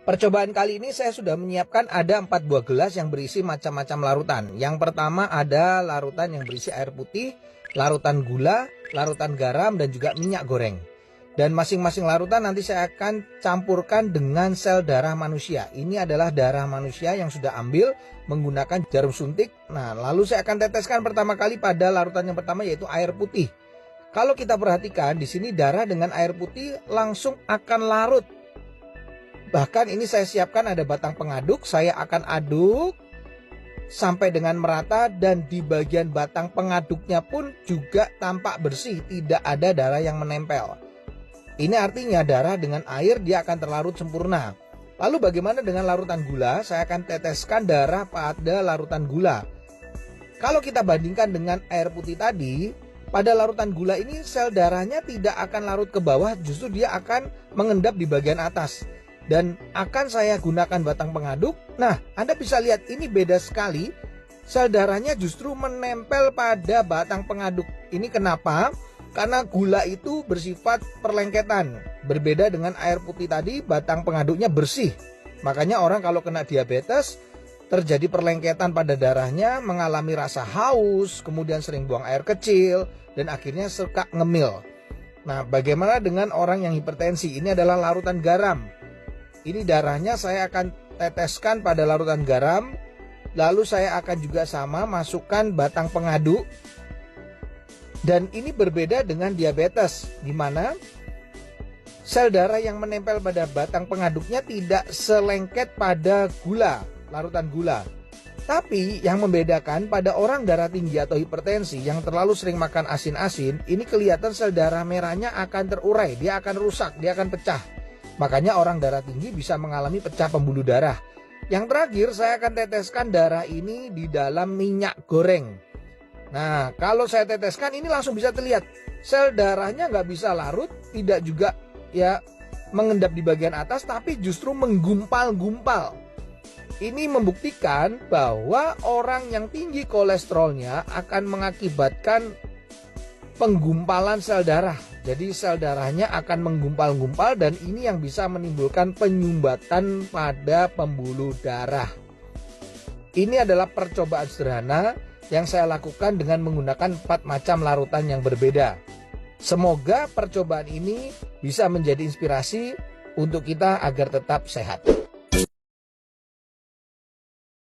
Percobaan kali ini saya sudah menyiapkan ada 4 buah gelas yang berisi macam-macam larutan. Yang pertama ada larutan yang berisi air putih, larutan gula, larutan garam, dan juga minyak goreng. Dan masing-masing larutan nanti saya akan campurkan dengan sel darah manusia. Ini adalah darah manusia yang sudah ambil menggunakan jarum suntik. Nah, lalu saya akan teteskan pertama kali pada larutan yang pertama, yaitu air putih. Kalau kita perhatikan di sini darah dengan air putih langsung akan larut. Bahkan ini saya siapkan ada batang pengaduk, saya akan aduk sampai dengan merata, dan di bagian batang pengaduknya pun juga tampak bersih, tidak ada darah yang menempel. Ini artinya darah dengan air dia akan terlarut sempurna. Lalu bagaimana dengan larutan gula? Saya akan teteskan darah pada larutan gula. Kalau kita bandingkan dengan air putih tadi, pada larutan gula ini sel darahnya tidak akan larut ke bawah, justru dia akan mengendap di bagian atas. Dan akan saya gunakan batang pengaduk. Nah, Anda bisa lihat ini beda sekali. Sel darahnya justru menempel pada batang pengaduk. Ini kenapa? Karena gula itu bersifat perlengketan. Berbeda dengan air putih tadi, batang pengaduknya bersih. Makanya orang kalau kena diabetes, terjadi perlengketan pada darahnya, mengalami rasa haus, kemudian sering buang air kecil, dan akhirnya suka ngemil. Nah, bagaimana dengan orang yang hipertensi? Ini adalah larutan garam. Ini darahnya saya akan teteskan pada larutan garam. Lalu saya akan juga sama masukkan batang pengaduk. Dan ini berbeda dengan diabetes, di mana sel darah yang menempel pada batang pengaduknya tidak selengket pada gula, larutan gula. Tapi yang membedakan pada orang darah tinggi atau hipertensi yang terlalu sering makan asin-asin, ini kelihatan sel darah merahnya akan terurai, dia akan rusak, dia akan pecah. Makanya orang darah tinggi bisa mengalami pecah pembuluh darah. Yang terakhir saya akan teteskan darah ini di dalam minyak goreng. Nah, kalau saya teteskan ini langsung bisa terlihat sel darahnya nggak bisa larut, tidak juga ya mengendap di bagian atas, tapi justru menggumpal-gumpal. Ini membuktikan bahwa orang yang tinggi kolesterolnya akan mengakibatkan penggumpalan sel darah. Jadi sel darahnya akan menggumpal-gumpal, dan ini yang bisa menimbulkan penyumbatan pada pembuluh darah. Ini adalah percobaan sederhana yang saya lakukan dengan menggunakan 4 macam larutan yang berbeda. Semoga percobaan ini bisa menjadi inspirasi untuk kita agar tetap sehat.